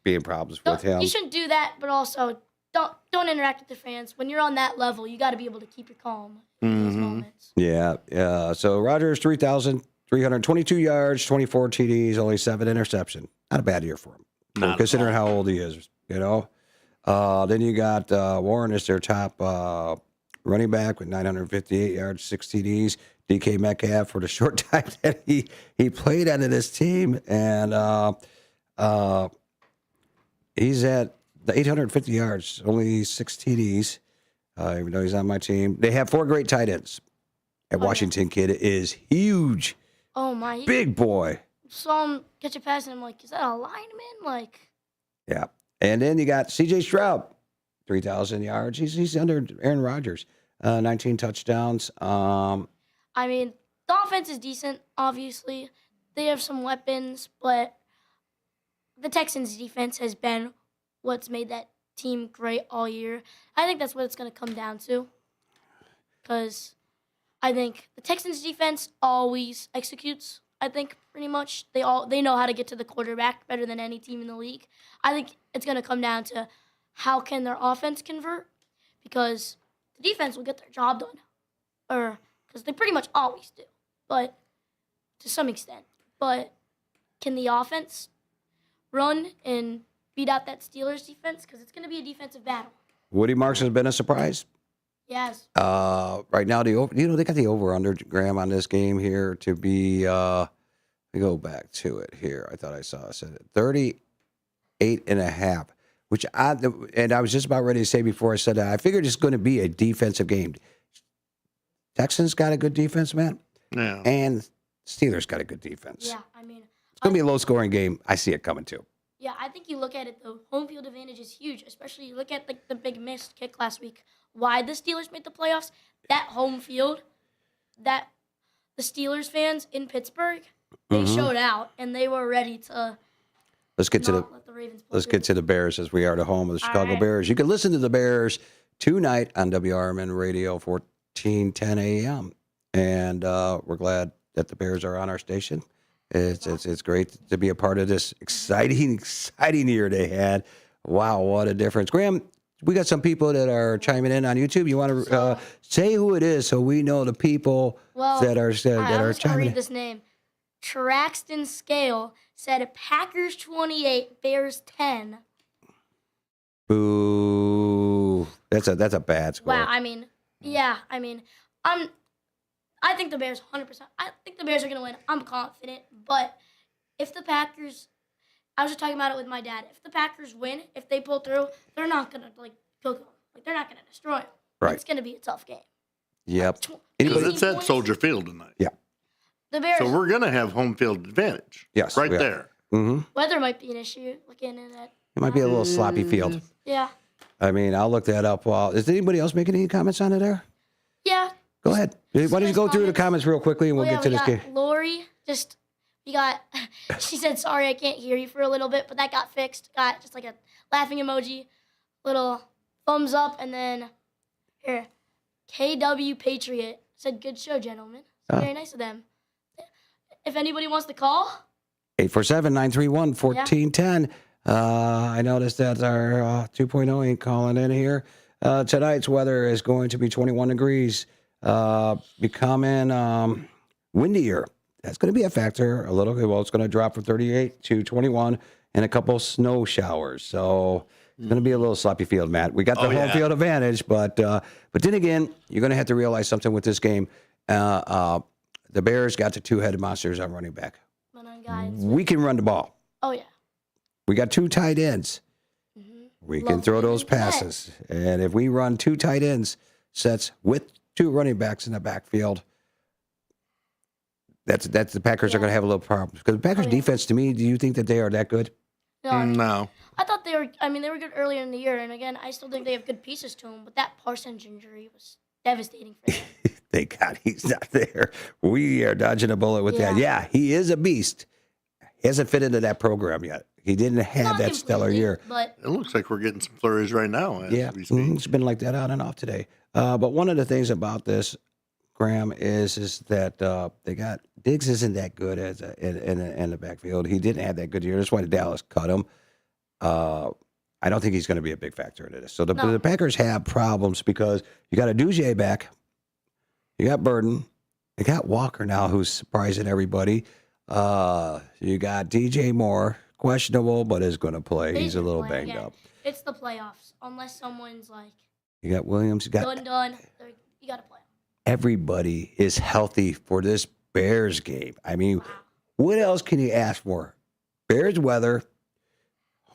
being problems with him. You shouldn't do that, but also don't interact with the fans. When you're on that level, you got to be able to keep your calm in those moments. Yeah. So Rodgers, 3,322 yards, 24 TDs, only 7 interceptions. Not a bad year for him. Considering how old he is, Then you got Warren as their top running back with 958 yards, 6 TDs. DK Metcalf for the short time that he played under this team. And He's at the 850 yards, only 6 TDs, even though he's on my team. They have 4 great tight ends. And Washington kid is huge. Oh, my. Big boy. Saw him catch a pass, and I'm like, is that a lineman? Yeah. And then you got C.J. Stroud, 3,000 yards. He's under Aaron Rodgers, 19 touchdowns. I mean, the offense is decent, obviously. They have some weapons, but the Texans' defense has been what's made that team great all year. I think that's what it's going to come down to. Because I think the Texans' defense always executes, I think, pretty much. They know how to get to the quarterback better than any team in the league. I think it's going to come down to how can their offense convert, because the defense will get their job done. Or because they pretty much always do, but to some extent. But can the offense run and beat out that Steelers defense? Because it's going to be a defensive battle. Woody Marks has been a surprise. Yes. Right now, they got the over-under, Graham, on this game here to be, let me go back to it here. I thought I said it, 38.5, which I was just about ready to say before I said that, I figured it's going to be a defensive game. Texans got a good defense, man. Yeah. And Steelers got a good defense. Yeah, I mean, It's going to be a low-scoring game. I see it coming, too. yeah, I think you look at it, the home field advantage is huge, especially you look at the big missed kick last week. Why the Steelers made the playoffs? That home field, that the Steelers fans in Pittsburgh, they showed out, and they were ready to Let's get to let the Ravens pull let's get to the Bears, as we are the home of the Chicago Bears. You can listen to the Bears tonight on WRMN Radio, 1410 a.m. And we're glad that the Bears are on our station. It's great to be a part of this exciting year they had. Wow, what a difference. Graham, we got some people that are chiming in on YouTube. You want to say who it is so we know the people that are chiming read in? this name. Traxton Scale said Packers 28, Bears 10. Boo. That's a bad score. Wow, I mean, I think the Bears 100%. I think the Bears are going to win. I'm confident, but if the Packers, I was just talking about it with my dad. If the Packers win, if they pull through, they're not going to cook them. They're not going to destroy them. Right. It's going to be a tough game. Yep. Because it's at Soldier Field tonight. Yeah. The Bears. So we're going to have home field advantage. Yes. Right there. Mm-hmm. Weather might be an issue. Looking at that. It might be a little sloppy field. Yeah. I mean, I'll look that up. Is anybody else making any comments on it there? Yeah. Go ahead. Why don't you go through the comments real quickly and we'll get to this game. Lori, she said, sorry, I can't hear you for a little bit, but that got fixed. Got just like a laughing emoji, little thumbs up, and then here, KW Patriot said, good show, gentlemen. Very nice of them. If anybody wants to call, 847-931-1410. I noticed that our 2.0 ain't calling in here. Tonight's weather is going to be 21 degrees, becoming windier. That's going to be a factor a little bit. Well, it's going to drop from 38 to 21 and a couple snow showers. So it's going to be a little sloppy field, Matt. We got the home field advantage, but then again, you're going to have to realize something with this game. The Bears got the two-headed monsters on running back. We can run the ball. Oh, yeah. We got 2 tight ends. We can throw those passes. And if we run 2 tight ends sets with 2 running backs in the backfield, that's the Packers are going to have a little problem. Because the Packers defense, to me, do you think that they are that good? No. I thought they were good earlier in the year, and again, I still think they have good pieces to them, but that Parsons injury was devastating for them. Thank God he's not there. We are dodging a bullet with that. Yeah, he is a beast. He hasn't fit into that program yet. He didn't have that stellar year. But it looks like we're getting some flurries right now. Yeah, it's been like that on and off today. But one of the things about this, Graham, is that they got Diggs isn't that good as in the backfield. He didn't have that good year. That's why the Dallas cut him. I don't think he's going to be a big factor in this. So the Packers have problems because you got a Duje back, you got Burden, you got Walker now, who's surprising everybody. You got DJ Moore, questionable, but is going to play. He's a little banged up. It's the playoffs. Unless someone's like you got Williams, you got done. You got to play. Everybody is healthy for this Bears game. I mean, what else can you ask for? Bears weather,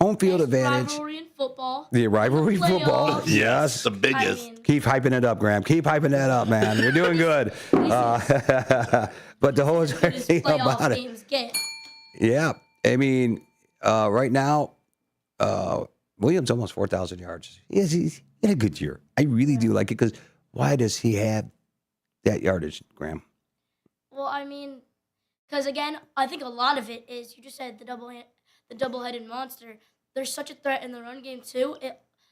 Home field Best advantage. rivalry in football. The rivalry football. Playoffs. Yes. The biggest. I mean, Keep hyping it up, Graham. Keep hyping that up, man. You're doing good. But the whole entire as thing playoff about it. games get. Yeah. I mean, right now, Williams almost 4,000 yards. He's in a good year. I really do like it because why does he have that yardage, Graham? Well, I mean, because again, I think a lot of it is you just said the double-headed monster. There's such a threat in the run game too.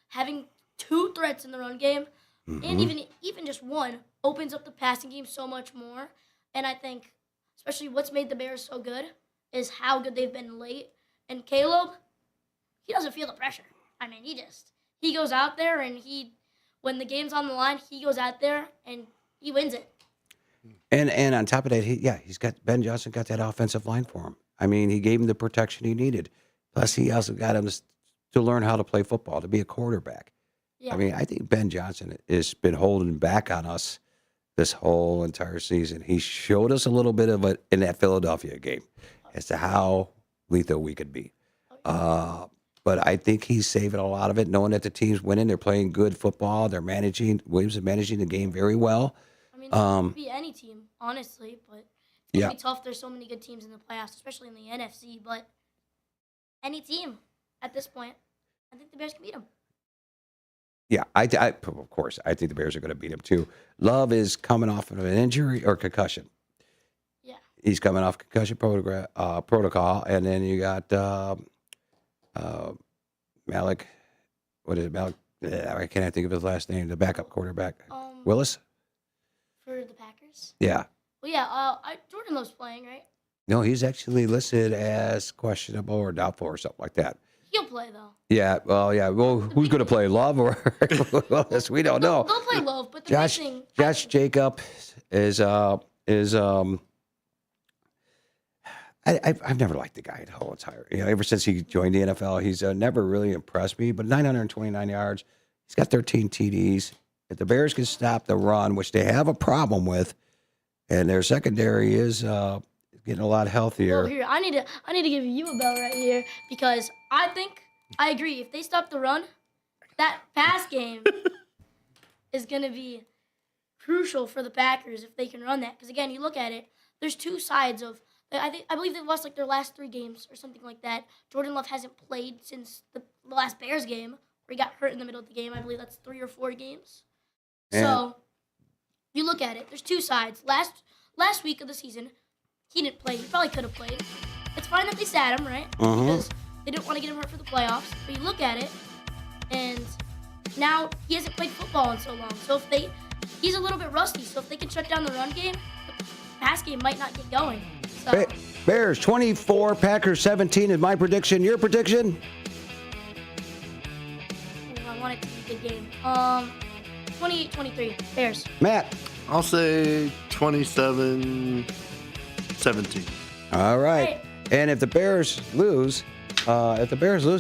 Having two threats in the run game, and even just one, opens up the passing game so much more. And I think, especially what's made the Bears so good is how good they've been late. And Caleb, he doesn't feel the pressure. I mean, he goes out there and when the game's on the line, he goes out there and he wins it. And on top of that, he's got Ben Johnson got that offensive line for him. I mean, he gave him the protection he needed. Plus, he also got him to learn how to play football, to be a quarterback. Yeah. I mean, I think Ben Johnson has been holding back on us this whole entire season. He showed us a little bit of it in that Philadelphia game as to how lethal we could be. But I think he's saving a lot of it, knowing that the team's winning. They're playing good football. Williams is managing the game very well. I mean, it could be any team, honestly, but it's going to be tough. There's so many good teams in the playoffs, especially in the NFC, but any team at this point, I think the Bears can beat them. Yeah, of course, I think the Bears are going to beat him too. Love is coming off of an injury or concussion. Yeah. He's coming off concussion protocol, and then you got Malik. What is it, Malik? I can't think of his last name. The backup quarterback, Willis. For the Packers? Yeah. Well, yeah, Jordan Love's playing, right? No, he's actually listed as questionable or doubtful or something like that. He'll play, though. Yeah, well, yeah. Well, who's going to play, Love or Willis? We don't know. They'll play Love, but the Josh Jacob is I've never liked the guy at whole entire. Ever since he joined the NFL, he's never really impressed me. But 929 yards, he's got 13 TDs. If the Bears can stop the run, which they have a problem with, and their secondary is getting a lot healthier. Well, here I need to give you a bell right here because I agree. If they stop the run, that pass game is going to be crucial for the Packers if they can run that. Because again, you look at it, there's two sides of. I believe they've lost like their last 3 games or something like that. Jordan Love hasn't played since the last Bears game where he got hurt in the middle of the game. I believe that's 3 or 4 games. So you look at it, there's two sides. Last week of the season, he didn't play. He probably could have played. It's fine that they sat him, right? Because they didn't want to get him hurt for the playoffs. But you look at it, and now he hasn't played football in so long. So he's a little bit rusty. So if they can shut down the run game, the pass game might not get going. So. Bears 24, Packers 17 is my prediction. Your prediction? I want it to be a good game. 28-23, Bears. Matt? I'll say 27-17. All right. And if the Bears lose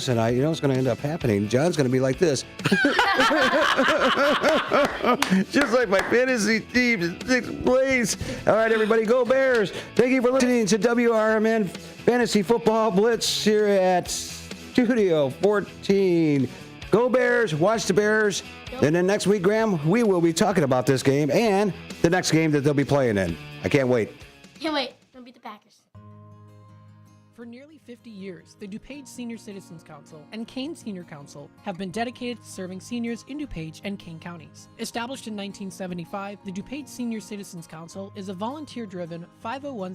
tonight, you know what's going to end up happening? John's going to be like this. Just like my fantasy team in 6th place. All right, everybody, go Bears. Thank you for listening to WRMN Fantasy Football Blitz here at Studio 14. Go Bears. Watch the Bears. And then next week, Graham, we will be talking about this game and the next game that they'll be playing in. I can't wait. Can't wait. We'll beat the Packers. For nearly 50 years, the DuPage Senior Citizens Council and Kane Senior Council have been dedicated to serving seniors in DuPage and Kane counties. Established in 1975, the DuPage Senior Citizens Council is a volunteer-driven 501